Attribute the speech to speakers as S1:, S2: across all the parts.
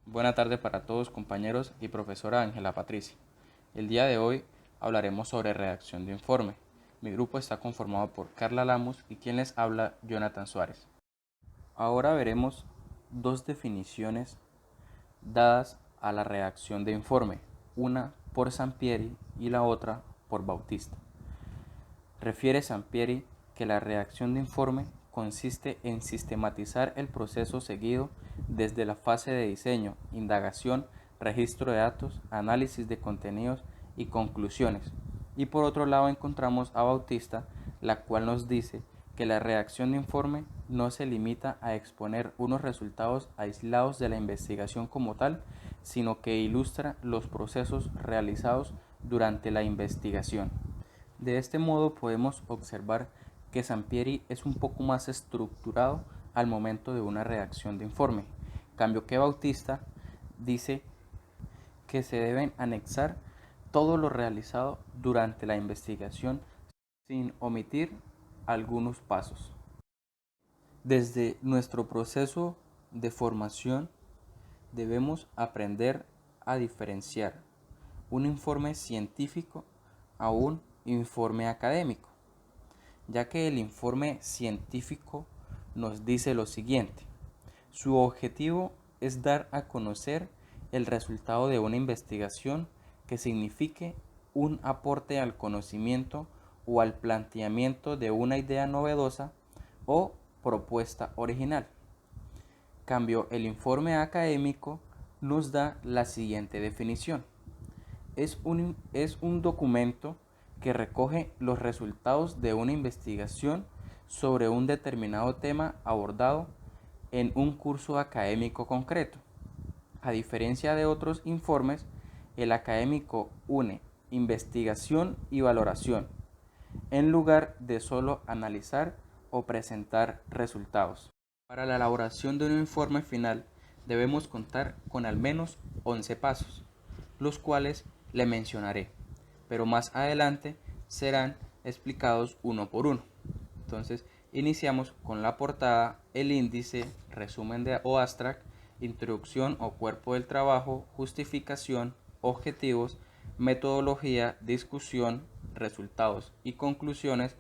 S1: Buena tarde para todos, compañeros y profesora Ángela Patricia. El día de hoy hablaremos sobre redacción de informe. Mi grupo está conformado por Carla Lamus y quien les habla, Jonathan Suárez. Ahora veremos dos definiciones dadas a la redacción de informe, una por Sampieri y la otra por Bautista. Refiere Sampieri que la redacción de informe consiste en sistematizar el proceso seguido desde la fase de diseño, indagación, registro de datos, análisis de contenidos y conclusiones. Y por otro lado encontramos a Bautista, la cual nos dice que la redacción de informe no se limita a exponer unos resultados aislados de la investigación como tal, sino que ilustra los procesos realizados durante la investigación. De este modo podemos observar que Sampieri es un poco más estructurado al momento de una redacción de informe, cambio que Bautista dice que se deben anexar todo lo realizado durante la investigación sin omitir algunos pasos. Desde nuestro proceso de formación debemos aprender a diferenciar un informe científico a un informe académico, ya que el informe científico nos dice lo siguiente: su objetivo es dar a conocer el resultado de una investigación que signifique un aporte al conocimiento o al planteamiento de una idea novedosa o propuesta original. Cambio, el informe académico nos da la siguiente definición: es un documento que recoge los resultados de una investigación sobre un determinado tema abordado en un curso académico concreto. A diferencia de otros informes, el académico une investigación y valoración, en lugar de solo analizar o presentar resultados. Para la elaboración de un informe final debemos contar con al menos 11 pasos, los cuales le mencionaré, pero más adelante serán explicados uno por uno. Entonces, iniciamos con la portada, el índice, resumen o abstract, introducción o cuerpo del trabajo, justificación, objetivos, metodología, discusión, resultados y conclusiones,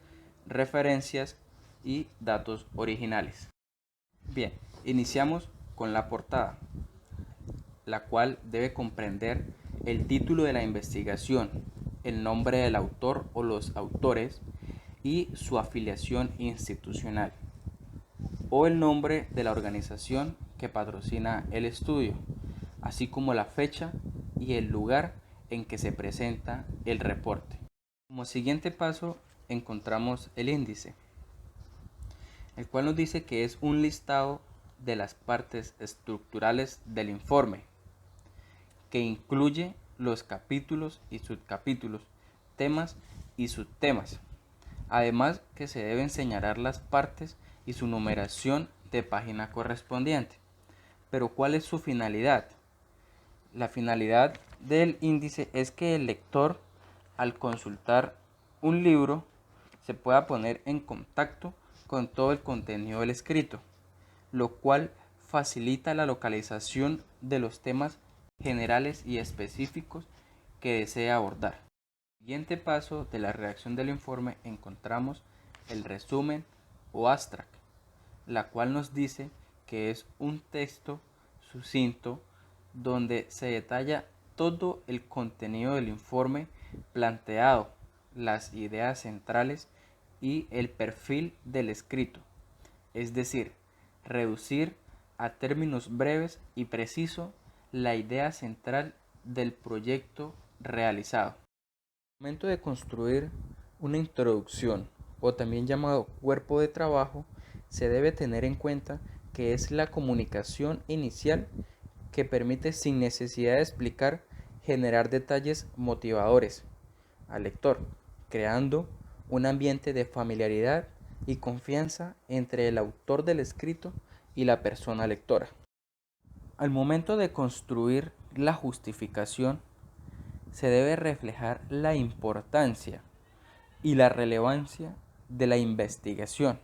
S1: referencias y datos originales. Bien, iniciamos con la portada, la cual debe comprender el título de la investigación, el nombre del autor o los autores y su afiliación institucional, o el nombre de la organización que patrocina el estudio, así como la fecha y el lugar en que se presenta el reporte. Como siguiente paso encontramos el índice, el cual nos dice que es un listado de las partes estructurales del informe, que incluye los capítulos y subcapítulos, temas y subtemas. Además que se deben señalar las partes y su numeración de página correspondiente. Pero ¿cuál es su finalidad? La finalidad del índice es que el lector, al consultar un libro, se pueda poner en contacto con todo el contenido del escrito, lo cual facilita la localización de los temas generales y específicos que desea abordar. En el siguiente paso de la redacción del informe encontramos el resumen o abstract, la cual nos dice que es un texto sucinto donde se detalla todo el contenido del informe planteado, las ideas centrales y el perfil del escrito, es decir, reducir a términos breves y precisos la idea central del proyecto realizado. Al momento de construir una introducción, o también llamado cuerpo de trabajo, se debe tener en cuenta que es la comunicación inicial que permite, sin necesidad de explicar, generar detalles motivadores al lector, creando un ambiente de familiaridad y confianza entre el autor del escrito y la persona lectora. Al momento de construir la justificación, se debe reflejar la importancia y la relevancia de la investigación,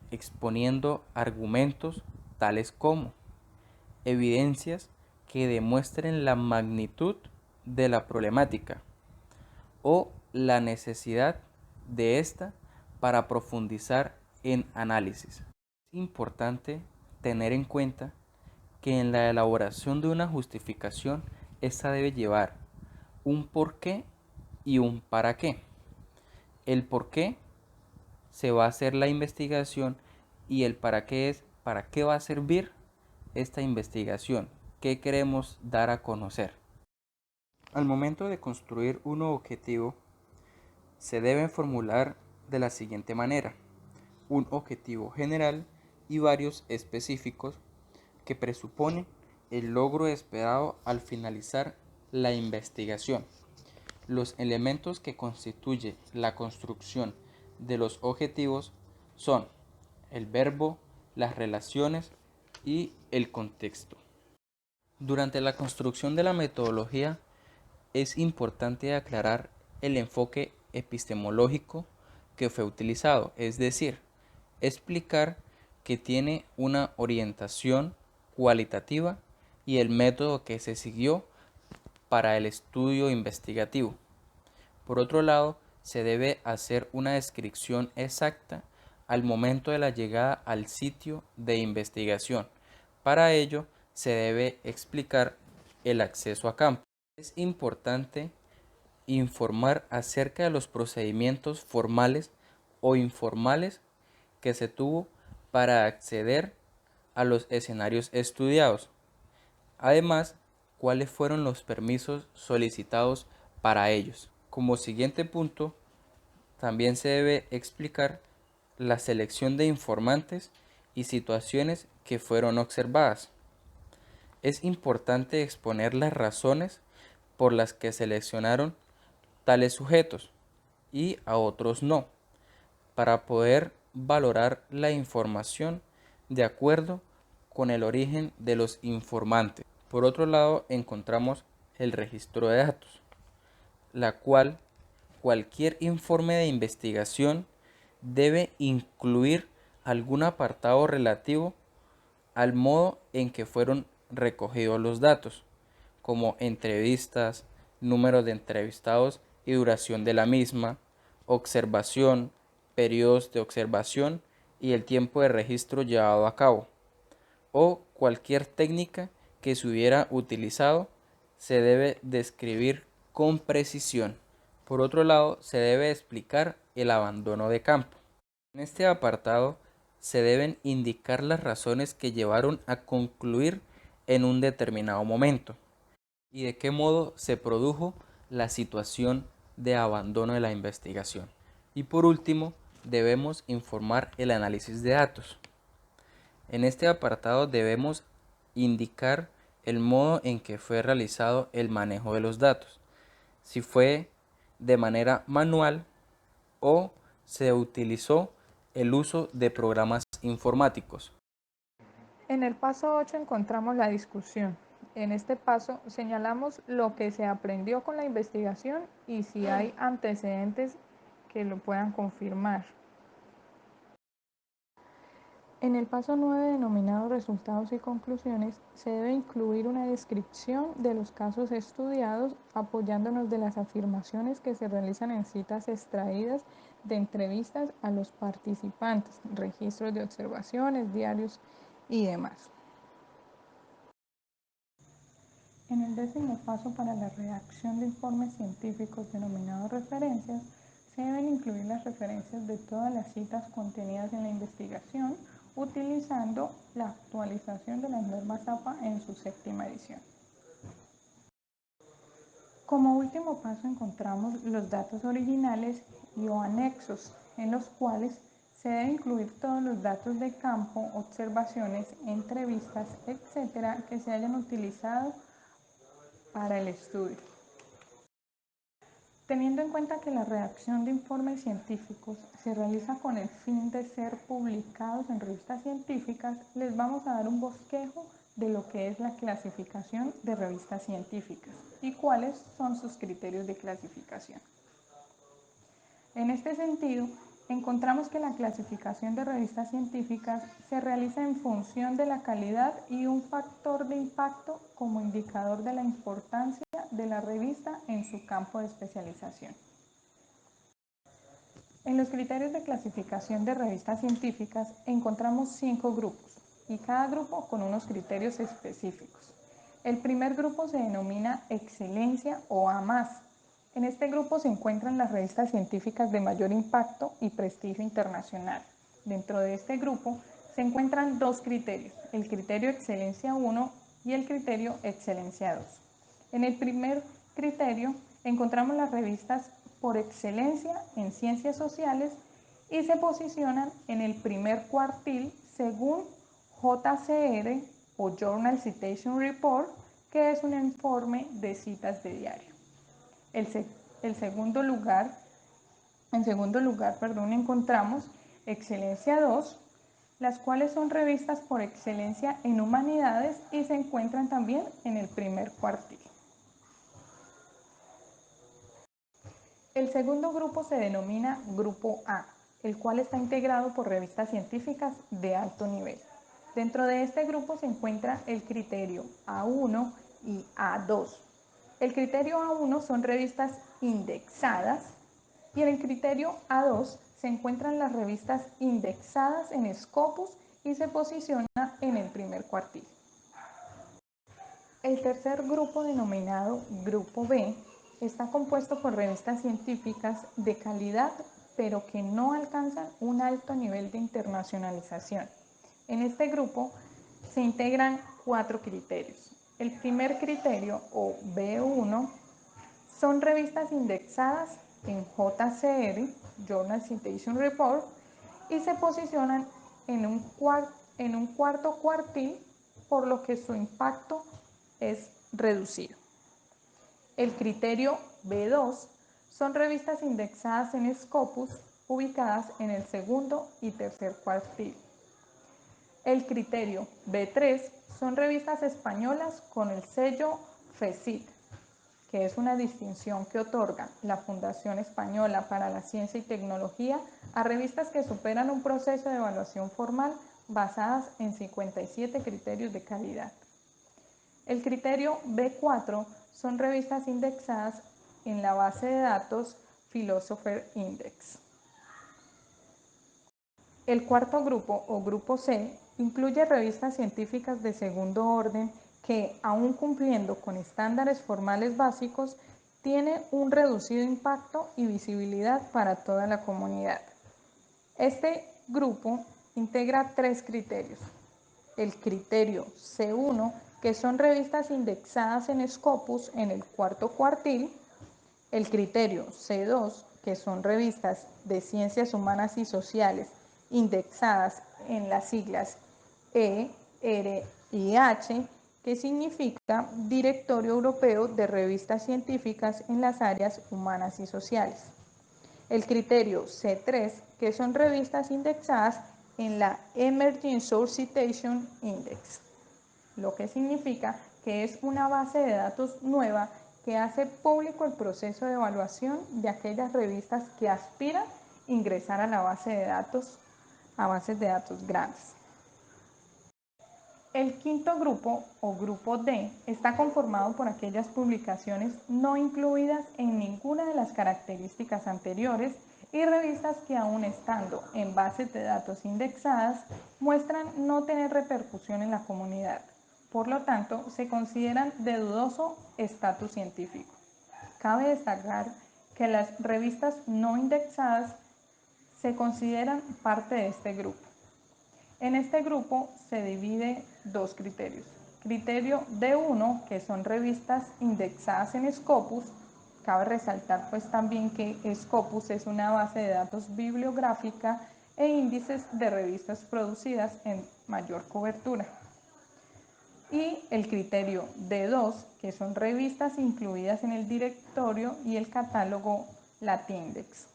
S1: exponiendo argumentos tales como: evidencias que demuestren la magnitud de la problemática o la necesidad de esta para profundizar en análisis. Es importante tener en cuenta que en la elaboración de una justificación, esta debe llevar un porqué y un para qué. El porqué se va a hacer la investigación y el para qué es para qué va a servir esta investigación, qué queremos dar a conocer. Al momento de construir un objetivo, se deben formular de la siguiente manera: un objetivo general y varios específicos que presuponen el logro esperado al finalizar la investigación. Los elementos que constituyen la construcción de los objetivos son el verbo, las relaciones y el contexto. Durante la construcción de la metodología es importante aclarar el enfoque epistemológico que fue utilizado, es decir, explicar que tiene una orientación cualitativa y el método que se siguió para el estudio investigativo. Por otro lado, se debe hacer una descripción exacta al momento de la llegada al sitio de investigación. Para ello, se debe explicar el acceso a campo. Es importante informar acerca de los procedimientos formales o informales que se tuvo para acceder a los escenarios estudiados. Además, cuáles fueron los permisos solicitados para ellos. Como siguiente punto, también se debe explicar la selección de informantes y situaciones que fueron observadas. Es importante exponer las razones por las que seleccionaron tales sujetos y a otros no, para poder valorar la información de acuerdo con el origen de los informantes. Por otro lado, encontramos el registro de datos, la cual cualquier informe de investigación debe incluir algún apartado relativo al modo en que fueron recogidos los datos, como entrevistas, número de entrevistados y duración de la misma, observación, periodos de observación y el tiempo de registro llevado a cabo, o cualquier técnica que se hubiera utilizado se debe describir con precisión. Por otro lado, se debe explicar el abandono de campo. En este apartado se deben indicar las razones que llevaron a concluir en un determinado momento y de qué modo se produjo la situación de abandono de la investigación. Y por último, debemos informar el análisis de datos. En este apartado debemos indicar el modo en que fue realizado el manejo de los datos, si fue de manera manual o se utilizó el uso de programas informáticos.
S2: En el paso 8 encontramos la discusión. En este paso señalamos lo que se aprendió con la investigación y si hay antecedentes que lo puedan confirmar. En el paso 9, denominado resultados y conclusiones, se debe incluir una descripción de los casos estudiados apoyándonos de las afirmaciones que se realizan en citas extraídas de entrevistas a los participantes, registros de observaciones, diarios y demás. En el 10º paso para la redacción de informes científicos denominados referencias, se deben incluir las referencias de todas las citas contenidas en la investigación, utilizando la actualización de las normas APA en su 7ª edición. Como último paso encontramos los datos originales y o anexos, en los cuales se deben incluir todos los datos de campo, observaciones, entrevistas, etc., que se hayan utilizado para el estudio. Teniendo en cuenta que la redacción de informes científicos se realiza con el fin de ser publicados en revistas científicas, les vamos a dar un bosquejo de lo que es la clasificación de revistas científicas y cuáles son sus criterios de clasificación. En este sentido, encontramos que la clasificación de revistas científicas se realiza en función de la calidad y un factor de impacto como indicador de la importancia de la revista en su campo de especialización. En los criterios de clasificación de revistas científicas encontramos 5 grupos y cada grupo con unos criterios específicos. El primer grupo se denomina excelencia o A+. En este grupo se encuentran las revistas científicas de mayor impacto y prestigio internacional. Dentro de este grupo se encuentran 2 criterios, el criterio excelencia 1 y el criterio excelencia 2. En el primer criterio encontramos las revistas por excelencia en ciencias sociales y se posicionan en el primer cuartil según JCR o Journal Citation Report, que es un informe de citas de diario. En segundo lugar, encontramos Excelencia 2, las cuales son revistas por excelencia en humanidades y se encuentran también en el primer cuartil. El segundo grupo se denomina Grupo A, el cual está integrado por revistas científicas de alto nivel. Dentro de este grupo se encuentra el criterio A1 y A2. El criterio A1 son revistas indexadas y en el criterio A2 se encuentran las revistas indexadas en Scopus y se posiciona en el primer cuartil. El tercer grupo, denominado Grupo B, está compuesto por revistas científicas de calidad, pero que no alcanzan un alto nivel de internacionalización. En este grupo se integran 4 criterios. El primer criterio, o B1, son revistas indexadas en JCR, Journal Citation Report, y se posicionan en un cuarto cuartil, por lo que su impacto es reducido. El criterio B2 son revistas indexadas en Scopus, ubicadas en el segundo y tercer cuartil. El criterio B3 son revistas españolas con el sello FECIT, que es una distinción que otorga la Fundación Española para la Ciencia y Tecnología a revistas que superan un proceso de evaluación formal basadas en 57 criterios de calidad. El criterio B4 son revistas indexadas en la base de datos Philosopher Index. El cuarto grupo, o grupo C, incluye revistas científicas de segundo orden que, aun cumpliendo con estándares formales básicos, tienen un reducido impacto y visibilidad para toda la comunidad. Este grupo integra 3 criterios. El criterio C1, que son revistas indexadas en Scopus en el cuarto cuartil. El criterio C2, que son revistas de ciencias humanas y sociales indexadas en las siglas E, R y H, que significa Directorio Europeo de Revistas Científicas en las áreas humanas y sociales. El criterio C3, que son revistas indexadas en la Emerging Source Citation Index, lo que significa que es una base de datos nueva que hace público el proceso de evaluación de aquellas revistas que aspiran a ingresar a la base de datos, a bases de datos grandes. El quinto grupo, o grupo D, está conformado por aquellas publicaciones no incluidas en ninguna de las características anteriores y revistas que, aun estando en bases de datos indexadas, muestran no tener repercusión en la comunidad. Por lo tanto, se consideran de dudoso estatus científico. Cabe destacar que las revistas no indexadas se consideran parte de este grupo. En este grupo se divide 2 criterios. Criterio D1, que son revistas indexadas en Scopus. Cabe resaltar pues también que Scopus es una base de datos bibliográfica e índices de revistas producidas en mayor cobertura. Y el criterio D2, que son revistas incluidas en el directorio y el catálogo Latindex.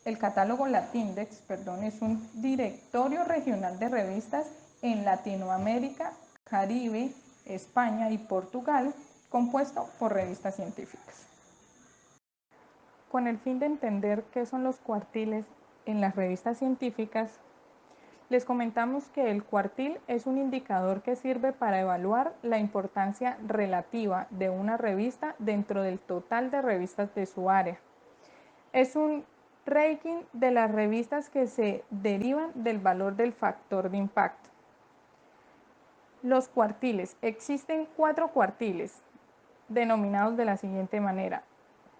S2: El catálogo Latindex, es un directorio regional de revistas en Latinoamérica, Caribe, España y Portugal, compuesto por revistas científicas. Con el fin de entender qué son los cuartiles en las revistas científicas, les comentamos que el cuartil es un indicador que sirve para evaluar la importancia relativa de una revista dentro del total de revistas de su área. Es un ranking de las revistas que se derivan del valor del factor de impacto. Los cuartiles. Existen 4 cuartiles denominados de la siguiente manera: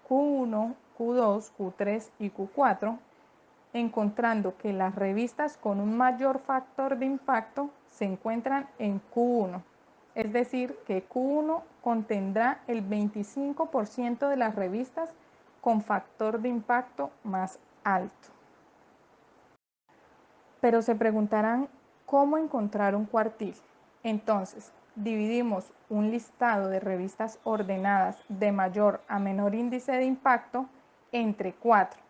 S2: Q1, Q2, Q3 y Q4, encontrando que las revistas con un mayor factor de impacto se encuentran en Q1, es decir, que Q1 contendrá el 25% de las revistas con factor de impacto más alto. Pero se preguntarán cómo encontrar un cuartil. Entonces, dividimos un listado de revistas ordenadas de mayor a menor índice de impacto entre 4.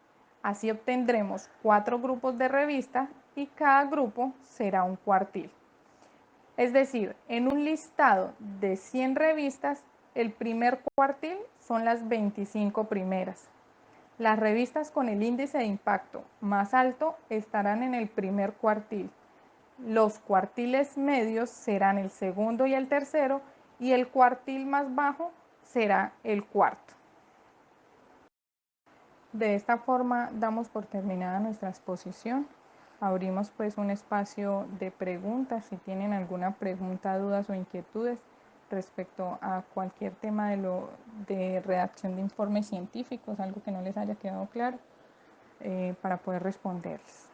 S2: Así obtendremos 4 grupos de revistas y cada grupo será un cuartil. Es decir, en un listado de 100 revistas, el primer cuartil son las 25 primeras. Las revistas con el índice de impacto más alto estarán en el primer cuartil. Los cuartiles medios serán el segundo y el tercero, y el cuartil más bajo será el cuarto. De esta forma damos por terminada nuestra exposición. Abrimos pues un espacio de preguntas. Si tienen alguna pregunta, dudas o inquietudes respecto a cualquier tema de redacción de informes científicos, algo que no les haya quedado claro, para poder responderles.